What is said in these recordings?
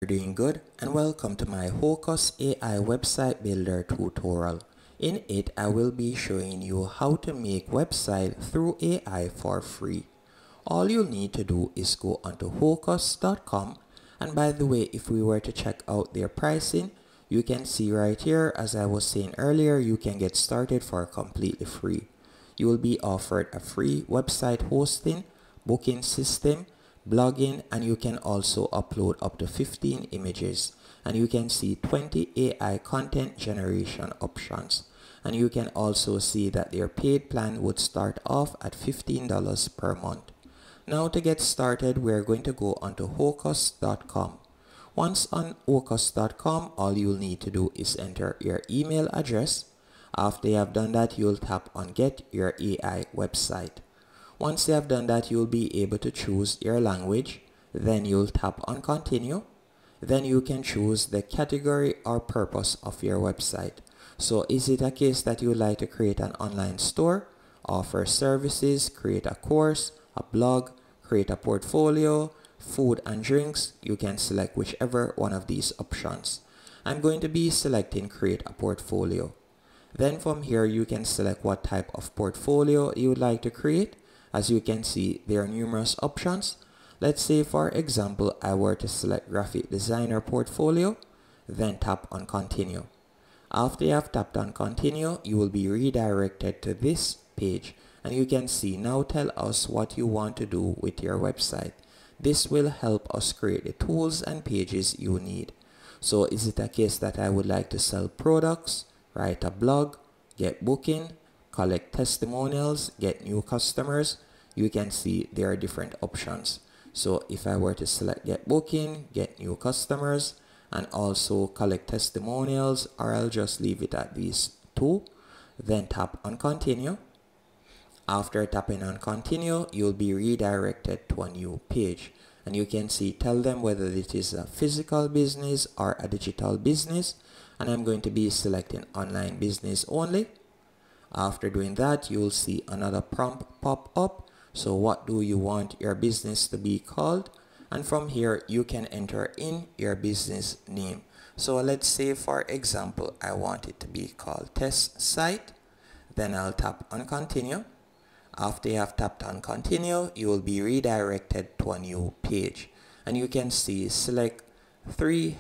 You're doing good, and welcome to my Hocoos AI website builder tutorial. In it, I will be showing you how to make website through AI for free. All you'll need to do is go onto hocoos.com, and by the way, if we were to check out their pricing, you can see right here, as I was saying earlier, you can get started for completely free. You will be offered a free website hosting, booking system, blogging, and you can also upload up to 15 images, and you can see 20 AI content generation options, and you can also see that their paid plan would start off at $15 per month. Now to get started, we're going to go onto hocoos.com. Once on hocoos.com, all you'll need to do is enter your email address. After you have done that, you'll tap on Get Your AI Website. Once you have done that, you'll be able to choose your language. Then you'll tap on Continue. Then you can choose the category or purpose of your website. So is it a case that you would like to create an online store, offer services, create a course, a blog, create a portfolio, food and drinks? You can select whichever one of these options. I'm going to be selecting Create a Portfolio. Then from here, you can select what type of portfolio you would like to create. As you can see, there are numerous options. Let's say, for example, I were to select graphic designer portfolio, then tap on Continue. After you have tapped on Continue, you will be redirected to this page, and you can see now tell us what you want to do with your website. This will help us create the tools and pages you need. So is it a case that I would like to sell products, write a blog, get booking, collect testimonials, get new customers? You can see there are different options. So if I were to select get booking, get new customers, and also collect testimonials, or I'll just leave it at these two, then tap on Continue. After tapping on Continue, you'll be redirected to a new page, and you can see tell them whether it is a physical business or a digital business, and I'm going to be selecting online business only. After doing that, you'll see another prompt pop up. So what do you want your business to be called? And from here, you can enter in your business name. So let's say, for example, I want it to be called Test Site. Then I'll tap on Continue. After you have tapped on Continue, you will be redirected to a new page. And you can see select three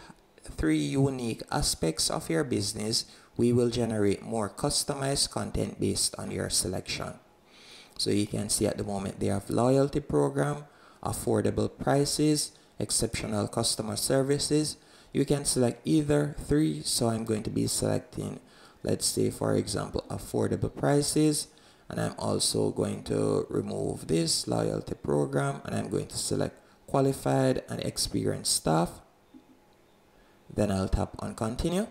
unique aspects of your business. We will generate more customized content based on your selection. So you can see at the moment they have loyalty program, affordable prices, exceptional customer services. You can select either three. So I'm going to be selecting, let's say, for example, affordable prices, and I'm also going to remove this loyalty program, and I'm going to select qualified and experienced staff. Then I'll tap on Continue.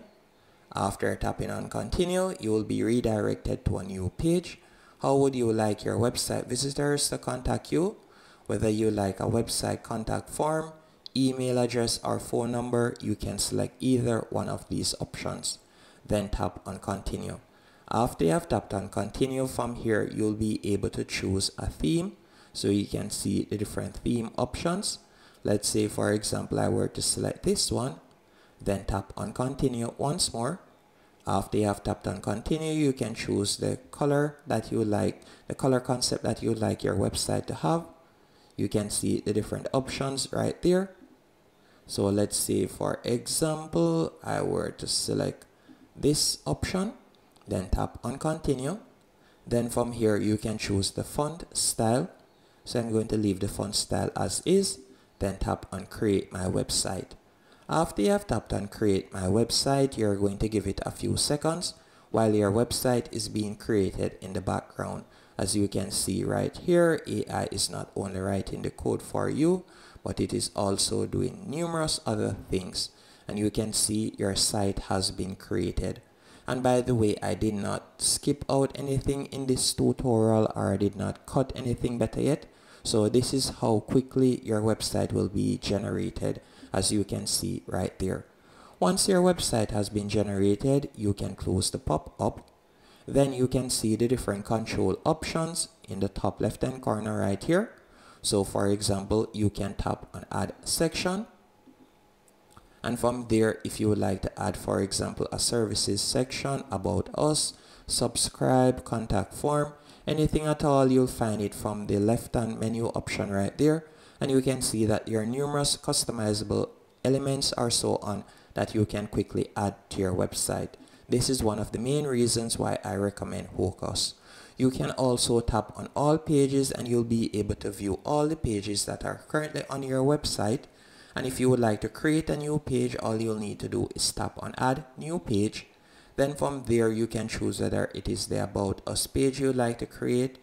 After tapping on Continue, you will be redirected to a new page. How would you like your website visitors to contact you? Whether you like a website contact form, email address, or phone number, you can select either one of these options. Then tap on Continue. After you have tapped on Continue, from here you'll be able to choose a theme. So you can see the different theme options. Let's say, for example, I were to select this one. Then tap on Continue once more. After you have tapped on Continue, you can choose the color that you like, the color concept that you would like your website to have. You can see the different options right there. So let's say, for example, I were to select this option, then tap on Continue. Then from here, you can choose the font style. So I'm going to leave the font style as is, then tap on Create My Website. After you have tapped on Create My Website, you're going to give it a few seconds while your website is being created in the background. As you can see right here, AI is not only writing the code for you, but it is also doing numerous other things. And you can see your site has been created. And by the way, I did not skip out anything in this tutorial, or I did not cut anything better yet. So this is how quickly your website will be generated, as you can see right there. Once your website has been generated, you can close the pop-up. Then you can see the different control options in the top left hand corner right here. So for example, you can tap on Add Section. And from there, if you would like to add, for example, a services section, about us, subscribe, contact form, anything at all, you'll find it from the left hand menu option right there. And you can see that there are numerous customizable elements or so on that you can quickly add to your website. This is one of the main reasons why I recommend Hocoos. You can also tap on all pages and you'll be able to view all the pages that are currently on your website. And if you would like to create a new page, all you'll need to do is tap on add new page. Then from there you can choose whether it is the about us page you'd like to create,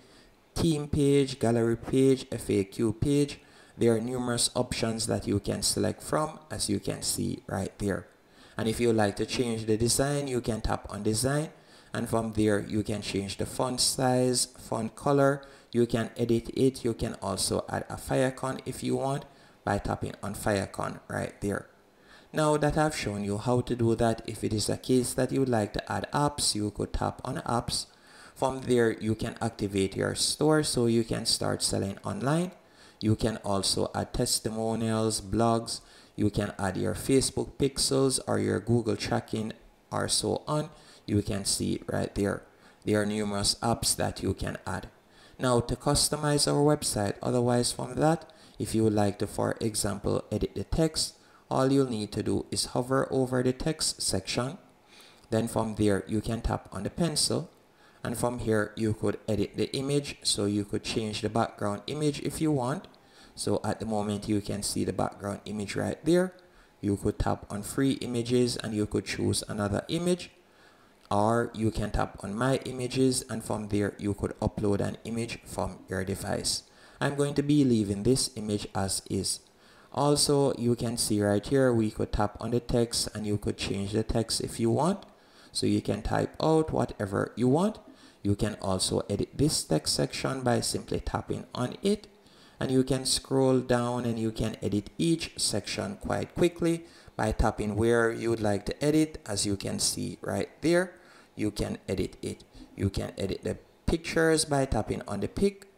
theme page, gallery page, FAQ page. There are numerous options that you can select from, as you can see right there. And if you would like to change the design, you can tap on design. And from there you can change the font size, font color, you can edit it. You can also add a fire icon if you want by tapping on fire icon right there. Now that I've shown you how to do that, if it is a case that you would like to add apps, you could tap on apps. From there you can activate your store so you can start selling online. You can also add testimonials, blogs, you can add your Facebook pixels or your Google tracking or so on. You can see right there. There are numerous apps that you can add. Now to customize our website, otherwise from that, if you would like to, for example, edit the text, all you'll need to do is hover over the text section. Then from there you can tap on the pencil, and from here you could edit the image, so you could change the background image if you want. So at the moment you can see the background image right there. You could tap on free images and you could choose another image, or you can tap on my images and from there you could upload an image from your device. I'm going to be leaving this image as is. Also, you can see right here we could tap on the text and you could change the text if you want. So you can type out whatever you want. You can also edit this text section by simply tapping on it, and you can scroll down and you can edit each section quite quickly by tapping where you would like to edit. As you can see right there, you can edit it. You can edit the pictures by tapping on the pic.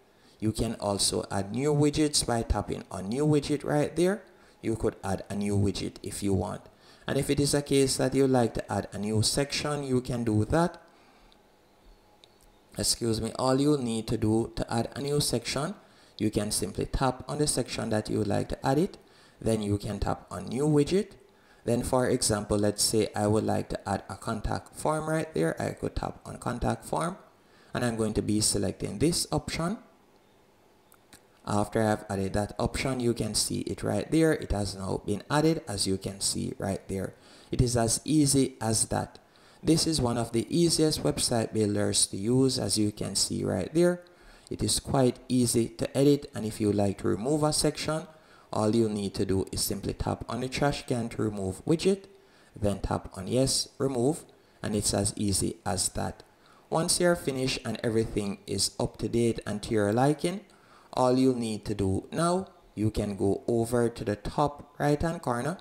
You can also add new widgets by tapping on new widget right there. You could add a new widget if you want. And if it is a case that you like to add a new section, you can do that. Excuse me, all you need to do to add a new section, you can simply tap on the section that you would like to add it. Then you can tap on new widget. Then for example, let's say I would like to add a contact form right there. I could tap on contact form and I'm going to be selecting this option. After I've added that option, you can see it right there. It has now been added, as you can see right there. It is as easy as that. This is one of the easiest website builders to use, as you can see right there. It is quite easy to edit, and if you like to remove a section, all you need to do is simply tap on the trash can to remove widget, then tap on yes, remove, and it's as easy as that. Once you're finished and everything is up to date and to your liking, all you need to do now, you can go over to the top right hand corner,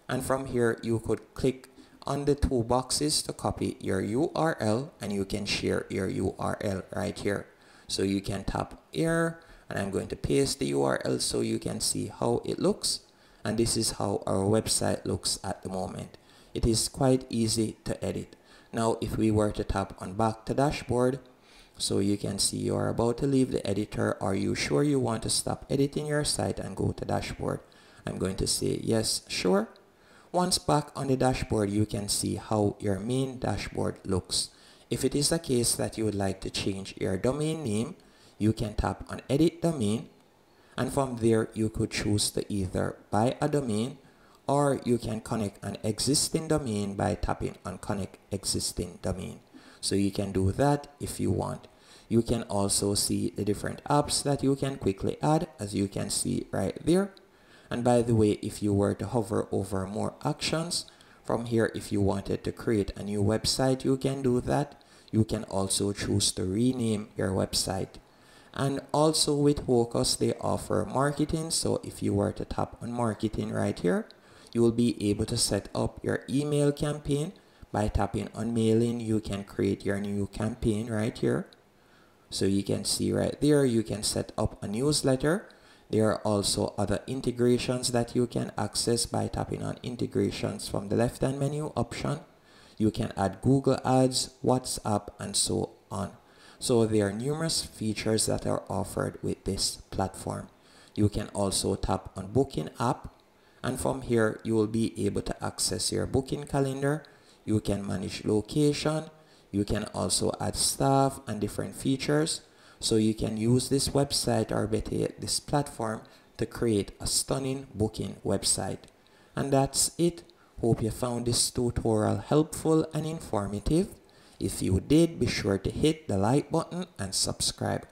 and from here you could click on the two boxes to copy your URL, and you can share your URL right here. So you can tap here, and I'm going to paste the URL so you can see how it looks. And this is how our website looks at the moment. It is quite easy to edit. Now if we were to tap on back to dashboard, so you can see you are about to leave the editor. Are you sure you want to stop editing your site and go to dashboard? I'm going to say yes, sure. Once back on the dashboard, you can see how your main dashboard looks. If it is a case that you would like to change your domain name, you can tap on edit domain, and from there you could choose to either buy a domain, or you can connect an existing domain by tapping on connect existing domain. So you can do that if you want. You can also see the different apps that you can quickly add, as you can see right there. And by the way, if you were to hover over more actions, from here if you wanted to create a new website, you can do that. You can also choose to rename your website. And also with Hocoos, they offer marketing. So if you were to tap on marketing right here, you will be able to set up your email campaign. By tapping on mailing, you can create your new campaign right here. So you can see right there, you can set up a newsletter. There are also other integrations that you can access by tapping on integrations from the left hand menu option. You can add Google Ads, WhatsApp, and so on. So there are numerous features that are offered with this platform. You can also tap on Booking app, and from here you will be able to access your booking calendar. You can manage location. You can also add staff and different features. So you can use this website, or better yet this platform, to create a stunning booking website. And that's it. Hope you found this tutorial helpful and informative. If you did, be sure to hit the like button and subscribe.